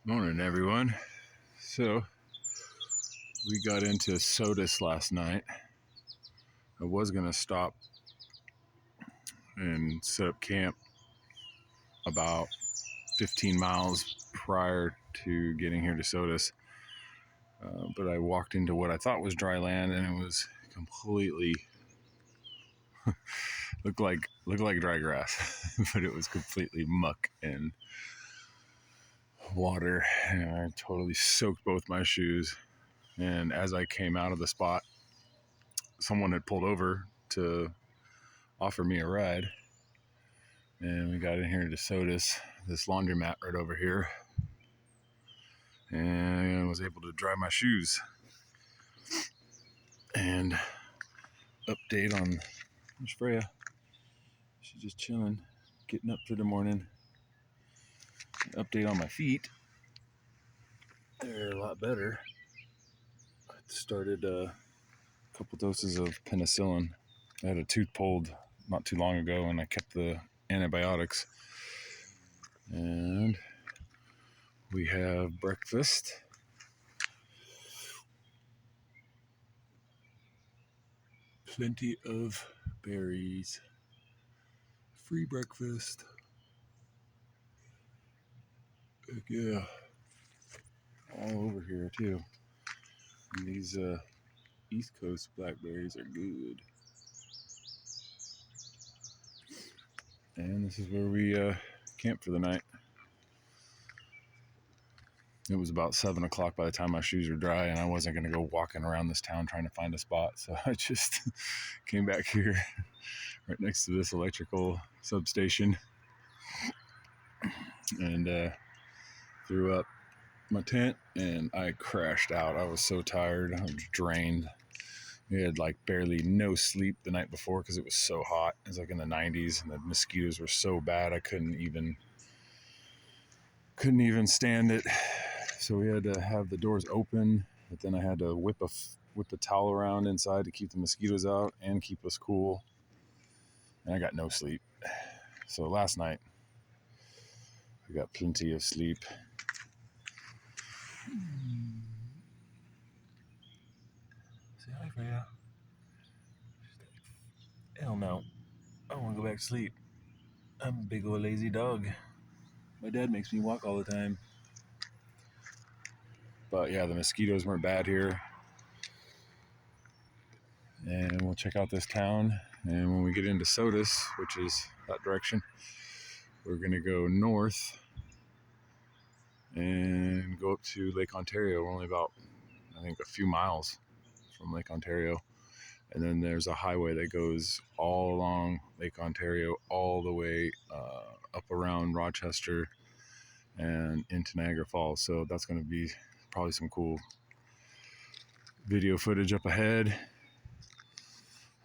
Morning, everyone. So, we got into Sodus last night. I was going to stop and set up camp about 15 miles prior to getting here to Sodus. But I walked into what I thought was dry land, and it was completely looked like dry grass, but it was completely muck and water, and I totally soaked both my shoes. And as I came out of the spot, someone had pulled over to offer me a ride, and we got in here to Sodus, this laundromat right over here, and I was able to dry my shoes. And update on, there's Freyja. She's just chilling, getting up for the morning. Update on my feet. They're a lot better. I started a couple doses of penicillin. I had a tooth pulled not too long ago, and I kept the antibiotics. And we have breakfast. Plenty of berries. Free breakfast. Heck yeah. All over here too. And these East Coast blackberries are good. And this is where we camped for the night. It was about 7 o'clock by the time my shoes were dry, and I wasn't going to go walking around this town trying to find a spot. So I just came back here right next to this electrical substation and threw up my tent, and I crashed out. I was so tired. I was drained. We had like barely no sleep the night before because it was so hot. It was like in the 90s, and the mosquitoes were so bad I couldn't even stand it. So we had to have the doors open, but then I had to whip a towel around inside to keep the mosquitoes out and keep us cool. And I got no sleep. So last night I got plenty of sleep. Say hi, Freyja. Hell no. I want to go back to sleep. I'm a big old lazy dog. My dad makes me walk all the time. But yeah, the mosquitoes weren't bad here. And we'll check out this town. And when we get into Sodus, which is that direction, we're going to go north and go up to Lake Ontario. We're only about, I think, a few miles from Lake Ontario. And then there's a highway that goes all along Lake Ontario, all the way up around Rochester and into Niagara Falls. So that's going to be probably some cool video footage up ahead.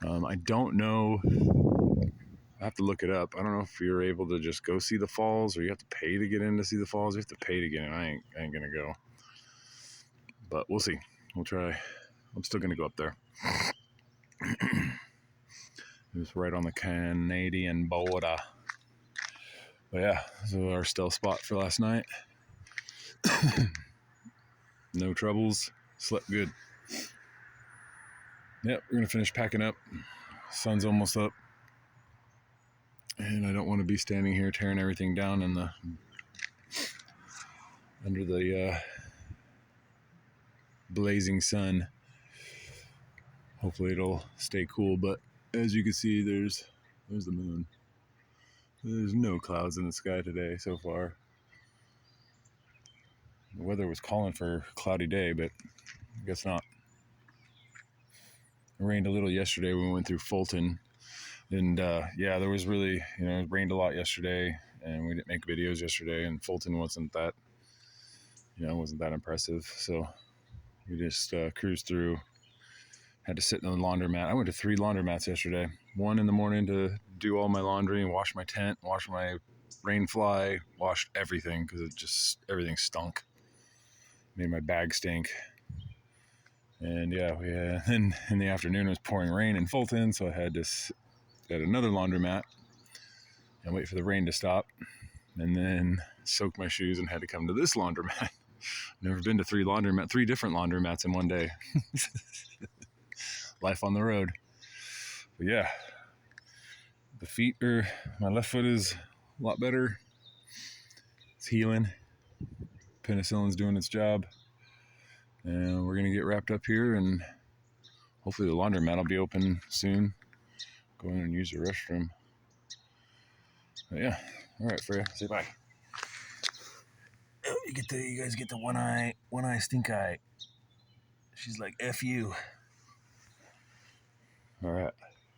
I don't know. I have to look it up. I don't know if you're able to just go see the falls, or you have to pay to get in to see the falls. You have to pay to get in. I ain't gonna go, but we'll see. We'll try. I'm still gonna go up there. It was right on the Canadian border. But yeah, this is our stealth spot for last night. No troubles. Slept good. Yep, we're gonna finish packing up. Sun's almost up, and I don't want to be standing here tearing everything down in the under the blazing sun. Hopefully it'll stay cool, but as you can see, there's the moon. There's no clouds in the sky today so far. The weather was calling for a cloudy day, but I guess not. It rained a little yesterday when we went through Fulton, and yeah, there was really, it rained a lot yesterday, and we didn't make videos yesterday, and Fulton wasn't that, wasn't that impressive, so we just cruised through. Had to sit in the laundromat. I went to 3 laundromats yesterday. One in the morning to do all my laundry and wash my tent, wash my rain fly, washed everything because everything stunk. Made my bag stink. And yeah, then in the afternoon it was pouring rain in Fulton, so I had to get another laundromat and wait for the rain to stop. and then soaked my shoes and had to come to this laundromat. Never been to three different laundromats in one day. Life on the road. But yeah, my left foot is a lot better. It's healing. Penicillin's doing its job. And we're going to get wrapped up here, and hopefully the laundromat will be open soon. Go in and use the restroom. But yeah. All right, Freyja, say bye. Oh, you guys get the one eye stink eye. She's like, F you. All right.